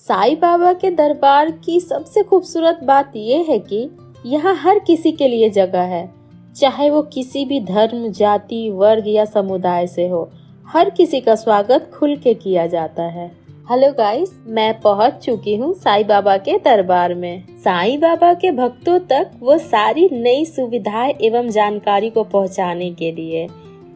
साईं बाबा के दरबार की सबसे खूबसूरत बात यह है कि यहाँ हर किसी के लिए जगह है, चाहे वो किसी भी धर्म, जाति, वर्ग या समुदाय से हो। हर किसी का स्वागत खुल के किया जाता है। हेलो गाइस, मैं पहुंच चुकी हूँ साईं बाबा के दरबार में। साईं बाबा के भक्तों तक वो सारी नई सुविधाएं एवं जानकारी को पहुंचाने के लिए,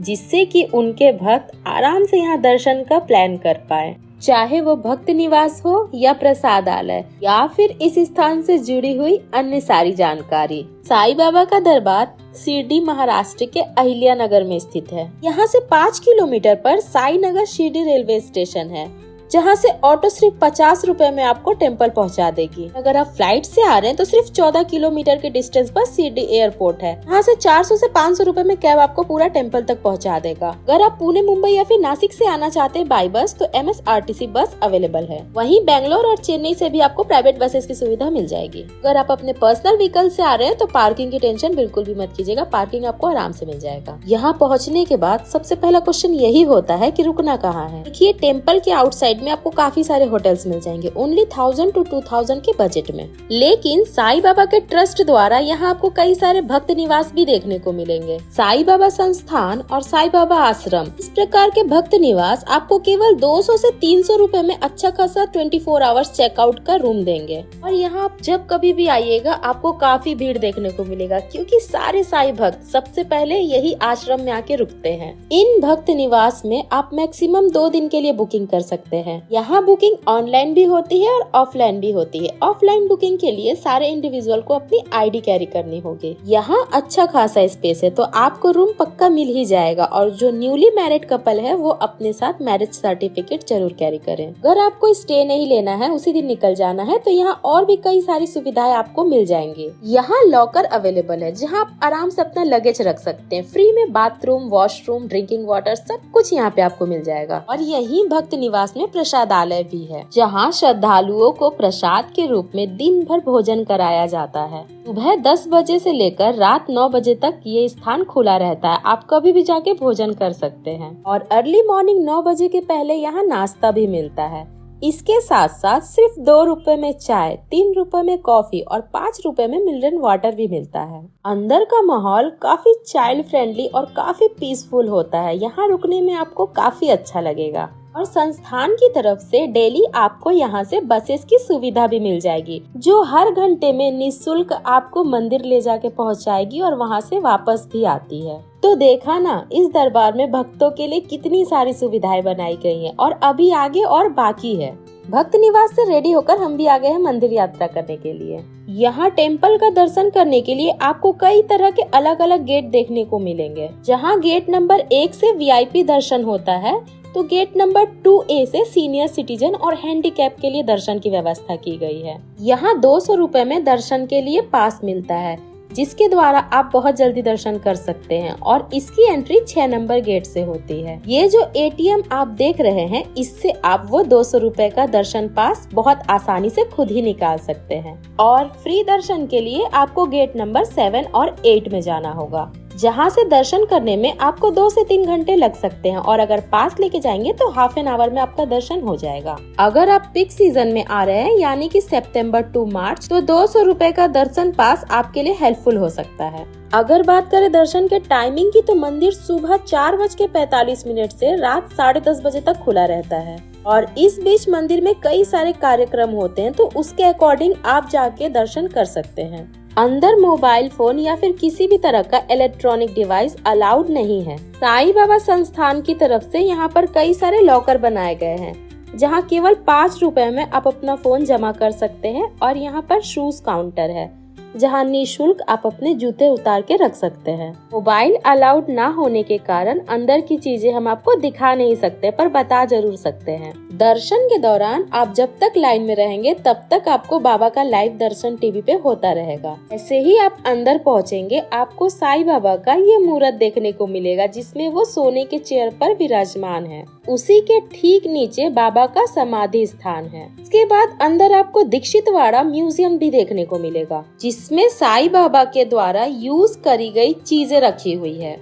जिससे कि उनके भक्त आराम से यहाँ दर्शन का प्लान कर पाए। चाहे वो भक्त निवास हो या प्रसादालय या फिर इस स्थान से जुड़ी हुई अन्य सारी जानकारी। साईं बाबा का दरबार शिरडी महाराष्ट्र के अहिल्या नगर में स्थित है। यहाँ से 5 किलोमीटर पर साई नगर शिरडी रेलवे स्टेशन है, जहाँ से ऑटो सिर्फ 50 रुपए में आपको टेम्पल पहुँचा देगी। अगर आप फ्लाइट से आ रहे हैं तो सिर्फ 14 किलोमीटर के डिस्टेंस पर शिरडी एयरपोर्ट है। यहाँ से 400 से 500 रुपए में कैब आपको पूरा टेम्पल तक पहुँचा देगा। अगर आप पुणे, मुंबई या फिर नासिक से आना चाहते हैं बाई बस तो MSRTC बस अवेलेबल है। वहीं बेंगलोर और चेन्नई से भी आपको प्राइवेट बसेस की सुविधा मिल जाएगी। अगर आप अपने पर्सनल व्हीकल से आ रहे हैं तो पार्किंग की टेंशन बिल्कुल भी मत कीजिएगा, पार्किंग आपको आराम से मिल जाएगा। यहाँ पहुँचने के बाद सबसे पहला क्वेश्चन यही होता है कि रुकना कहाँ है। देखिए, टेम्पल के आउटसाइड में आपको काफी सारे होटल्स मिल जाएंगे, ओनली 1000 to 2000 के बजट में। लेकिन साईं बाबा के ट्रस्ट द्वारा यहाँ आपको कई सारे भक्त निवास भी देखने को मिलेंगे। साईं बाबा संस्थान और साईं बाबा आश्रम, इस प्रकार के भक्त निवास आपको केवल 200 से 300 रुपए में अच्छा खासा 24 आवर्स चेकआउट का रूम देंगे। और यहाँ आप जब कभी भी आइएगा आपको काफी भीड़ देखने को मिलेगा, क्योंकि सारे साईं भक्त सबसे पहले यही आश्रम में आके रुकते हैं। इन भक्त निवास में आप मैक्सिमम 2 दिन के लिए बुकिंग कर सकते हैं। यहाँ बुकिंग ऑनलाइन भी होती है और ऑफलाइन भी होती है। ऑफलाइन बुकिंग के लिए सारे इंडिविजुअल को अपनी ID कैरी करनी होगी। यहाँ अच्छा खासा स्पेस है तो आपको रूम पक्का मिल ही जाएगा। और जो न्यूली मैरिड कपल है वो अपने साथ मैरिज सर्टिफिकेट जरूर कैरी करें। अगर आपको स्टे नहीं लेना है, उसी दिन निकल जाना है, तो यहाँ और भी कई सारी सुविधाएं आपको मिल जाएंगी। यहाँ लॉकर अवेलेबल है जहाँ आप आराम से अपना लगेज रख सकते हैं। फ्री में बाथरूम, वॉशरूम, ड्रिंकिंग वाटर सब कुछ यहाँ पे आपको मिल जाएगा। और यही भक्त निवास में प्रसादालय भी है, जहाँ श्रद्धालुओं को प्रसाद के रूप में दिन भर भोजन कराया जाता है। सुबह 10 बजे से लेकर रात 9 बजे तक ये स्थान खुला रहता है। आप कभी भी जाके भोजन कर सकते हैं। और अर्ली मॉर्निंग 9 बजे के पहले यहाँ नाश्ता भी मिलता है। इसके साथ साथ सिर्फ 2 रुपए में चाय, 3 रुपए में कॉफी और 5 रुपए में मिनरल वाटर भी मिलता है। अंदर का माहौल काफी चाइल्ड फ्रेंडली और काफी पीसफुल होता है। यहाँ रुकने में आपको काफी अच्छा लगेगा। और संस्थान की तरफ से डेली आपको यहाँ से बसेस की सुविधा भी मिल जाएगी, जो हर घंटे में निःशुल्क आपको मंदिर ले जाके पहुँचाएगी और वहाँ से वापस भी आती है। तो देखा ना, इस दरबार में भक्तों के लिए कितनी सारी सुविधाएं बनाई गई हैं और अभी आगे और बाकी है। भक्त निवास से रेडी होकर हम भी आ गए हैं मंदिर यात्रा करने के लिए। यहाँ टेम्पल का दर्शन करने के लिए आपको कई तरह के अलग अलग गेट देखने को मिलेंगे। जहाँ गेट नंबर 1 से VIP दर्शन होता है, तो गेट नंबर 2A से सीनियर सिटीजन और हैंडीकैप के लिए दर्शन की व्यवस्था की गई है। यहाँ 200 रुपए में दर्शन के लिए पास मिलता है, जिसके द्वारा आप बहुत जल्दी दर्शन कर सकते हैं। और इसकी एंट्री 6 नंबर गेट से होती है। ये जो ATM आप देख रहे हैं, इससे आप वो 200 रुपए का दर्शन पास बहुत आसानी से खुद ही निकाल सकते हैं। और फ्री दर्शन के लिए आपको गेट नंबर 7 और 8 में जाना होगा, जहाँ से दर्शन करने में आपको 2 से 3 घंटे लग सकते हैं। और अगर पास लेके जाएंगे तो हाफ एन आवर में आपका दर्शन हो जाएगा। अगर आप पीक सीजन में आ रहे हैं, यानी कि सितंबर टू मार्च, तो 200 रुपए का दर्शन पास आपके लिए हेल्पफुल हो सकता है। अगर बात करें दर्शन के टाइमिंग की, तो मंदिर सुबह 4:45 से रात 10:30 बजे तक खुला रहता है। और इस बीच मंदिर में कई सारे कार्यक्रम होते हैं, तो उसके अकॉर्डिंग आप जाके दर्शन कर सकते हैं। अंदर मोबाइल फोन या फिर किसी भी तरह का इलेक्ट्रॉनिक डिवाइस अलाउड नहीं है। साईं बाबा संस्थान की तरफ से यहाँ पर कई सारे लॉकर बनाए गए हैं, जहाँ केवल 5 रुपए में आप अपना फोन जमा कर सकते हैं। और यहाँ पर शूज काउंटर है, जहाँ निःशुल्क आप अपने जूते उतार के रख सकते हैं। मोबाइल अलाउड ना होने के कारण अंदर की चीजें हम आपको दिखा नहीं सकते, पर बता जरूर सकते हैं। दर्शन के दौरान आप जब तक लाइन में रहेंगे तब तक आपको बाबा का लाइव दर्शन टीवी पे होता रहेगा। ऐसे ही आप अंदर पहुँचेंगे, आपको साईं बाबा का ये मूर्त देखने को मिलेगा, जिसमें वो सोने के चेयर पर विराजमान है। उसी के ठीक नीचे बाबा का समाधि स्थान है। इसके बाद अंदर आपको दीक्षितवाड़ा म्यूजियम भी देखने को मिलेगा, जिसमें साईं बाबा के द्वारा यूज करी गई चीजें रखी हुई है।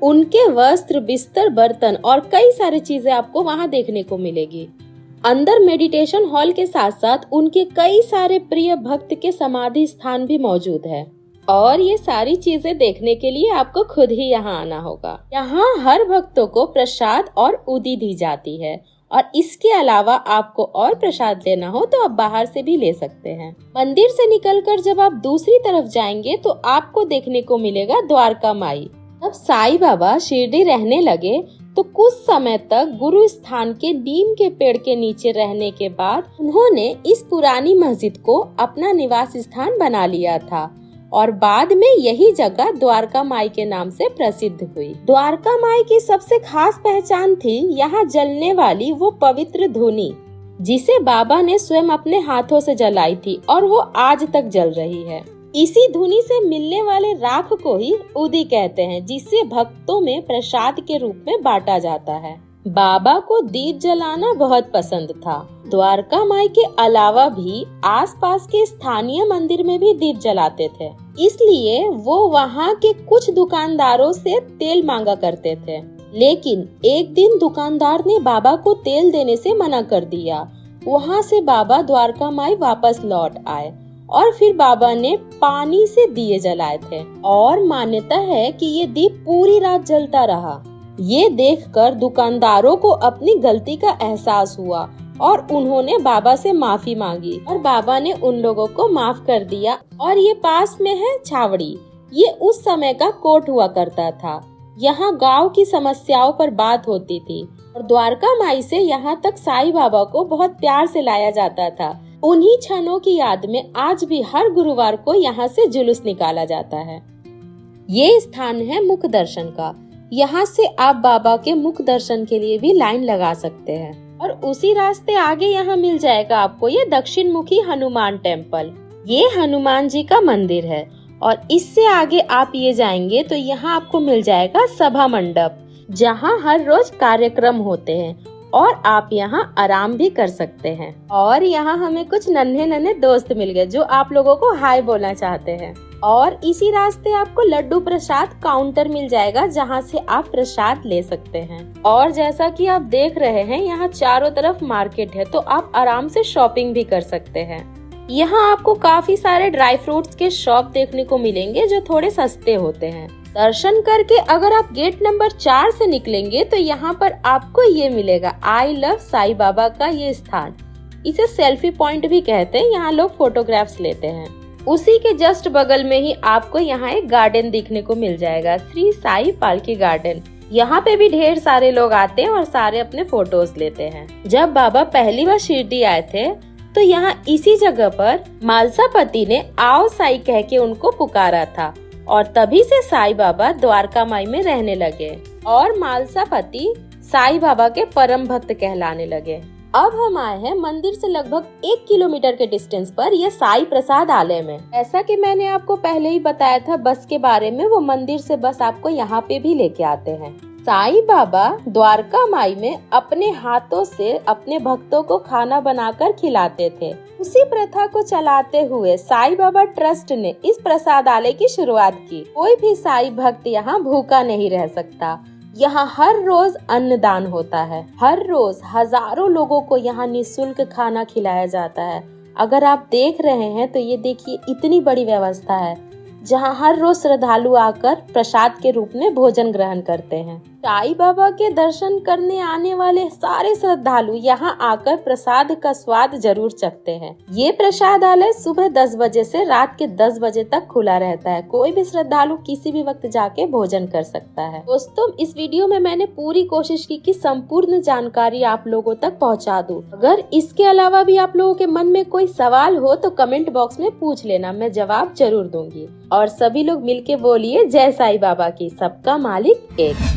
उनके वस्त्र, बिस्तर, बर्तन और कई सारी चीजें आपको वहाँ देखने को मिलेगी। अंदर मेडिटेशन हॉल के साथ साथ उनके कई सारे प्रिय भक्त के समाधि स्थान भी मौजूद है और ये सारी चीजें देखने के लिए आपको खुद ही यहाँ आना होगा। यहाँ हर भक्तों को प्रसाद और उदी दी जाती है और इसके अलावा आपको और प्रसाद लेना हो तो आप बाहर से भी ले सकते हैं। मंदिर से निकलकर जब आप दूसरी तरफ जाएंगे तो आपको देखने को मिलेगा द्वारका माई। जब साईं बाबा शिरडी रहने लगे तो कुछ समय तक गुरु स्थान के नीम के पेड़ के नीचे रहने के बाद उन्होंने इस पुरानी मस्जिद को अपना निवास स्थान बना लिया था और बाद में यही जगह द्वारका माई के नाम से प्रसिद्ध हुई। द्वारका माई की सबसे खास पहचान थी यहाँ जलने वाली वो पवित्र धूनी जिसे बाबा ने स्वयं अपने हाथों से जलाई थी और वो आज तक जल रही है। इसी धूनी से मिलने वाले राख को ही उदी कहते हैं जिसे भक्तों में प्रसाद के रूप में बांटा जाता है। बाबा को दीप जलाना बहुत पसंद था। द्वारका माई के अलावा भी आसपास के स्थानीय मंदिर में भी दीप जलाते थे, इसलिए वो वहाँ के कुछ दुकानदारों से तेल मांगा करते थे। लेकिन एक दिन दुकानदार ने बाबा को तेल देने से मना कर दिया। वहाँ से बाबा द्वारका माई वापस लौट आए और फिर बाबा ने पानी से दिए जलाए थे और मान्यता है कि ये दीप पूरी रात जलता रहा। ये देखकर दुकानदारों को अपनी गलती का एहसास हुआ और उन्होंने बाबा से माफी मांगी और बाबा ने उन लोगों को माफ कर दिया। और ये पास में है छावड़ी, ये उस समय का कोर्ट हुआ करता था। यहाँ गांव की समस्याओं पर बात होती थी और द्वारका माई से यहाँ तक साईं बाबा को बहुत प्यार से लाया जाता था। उन्हीं क्षणों की याद में आज भी हर गुरुवार को यहाँ से जुलूस निकाला जाता है। ये स्थान है मुख दर्शन का। यहाँ से आप बाबा के मुख दर्शन के लिए भी लाइन लगा सकते हैं और उसी रास्ते आगे यहाँ मिल जाएगा आपको ये दक्षिण मुखी हनुमान टेम्पल। ये हनुमान जी का मंदिर है और इससे आगे आप ये जाएंगे तो यहाँ आपको मिल जाएगा सभा मंडप जहाँ हर रोज कार्यक्रम होते हैं और आप यहाँ आराम भी कर सकते हैं। और यहाँ हमें कुछ नन्हे नन्हे दोस्त मिल गए जो आप लोगों को हाय बोलना चाहते हैं। और इसी रास्ते आपको लड्डू प्रसाद काउंटर मिल जाएगा जहाँ से आप प्रसाद ले सकते हैं। और जैसा कि आप देख रहे हैं यहाँ चारों तरफ मार्केट है तो आप आराम से शॉपिंग भी कर सकते हैं। यहाँ आपको काफी सारे ड्राई फ्रूट्स के शॉप देखने को मिलेंगे जो थोड़े सस्ते होते हैं। दर्शन करके अगर आप गेट नंबर 4 से निकलेंगे तो यहाँ पर आपको ये मिलेगा आई लव साईं बाबा का ये स्थान। इसे सेल्फी पॉइंट भी कहते हैं, यहाँ लोग फोटोग्राफ्स लेते हैं। उसी के जस्ट बगल में ही आपको यहाँ एक गार्डन देखने को मिल जाएगा, श्री साई पालकी गार्डन। यहाँ पे भी ढेर सारे लोग आते हैं और सारे अपने फोटोज लेते हैं। जब बाबा पहली बार शिरडी आए थे तो यहाँ इसी जगह पर मालसापति ने आओ साई कह के उनको पुकारा था और तभी से साईं बाबा द्वारका माई में रहने लगे और मालसापति साईं बाबा के परम भक्त कहलाने लगे। अब हम आए हैं मंदिर से लगभग 1 किलोमीटर के डिस्टेंस पर यह साईं प्रसाद आलय में। ऐसा कि मैंने आपको पहले ही बताया था बस के बारे में, वो मंदिर से बस आपको यहाँ पे भी लेके आते हैं। साईं बाबा द्वारका माई में अपने हाथों से अपने भक्तों को खाना बनाकर खिलाते थे। उसी प्रथा को चलाते हुए साईं बाबा ट्रस्ट ने इस प्रसादालय की शुरुआत की। कोई भी साईं भक्त यहाँ भूखा नहीं रह सकता। यहाँ हर रोज अन्नदान होता है। हर रोज हजारों लोगों को यहाँ निःशुल्क खाना खिलाया जाता है। अगर आप देख रहे हैं तो ये देखिए इतनी बड़ी व्यवस्था है जहाँ हर रोज श्रद्धालु आकर प्रसाद के रूप में भोजन ग्रहण करते हैं। साईं बाबा के दर्शन करने आने वाले सारे श्रद्धालु यहाँ आकर प्रसाद का स्वाद जरूर चखते हैं। ये प्रसादालय सुबह 10 बजे से रात के 10 बजे तक खुला रहता है। कोई भी श्रद्धालु किसी भी वक्त जाके भोजन कर सकता है। दोस्तों, इस वीडियो में मैंने पूरी कोशिश की कि संपूर्ण जानकारी आप लोगों तक पहुँचा दूं। अगर इसके अलावा भी आप लोगों के मन में कोई सवाल हो तो कमेंट बॉक्स में पूछ लेना, मैं जवाब जरूर दूंगी। और सभी लोग मिलके बोलिए जय साईं बाबा की, सबका मालिक एक।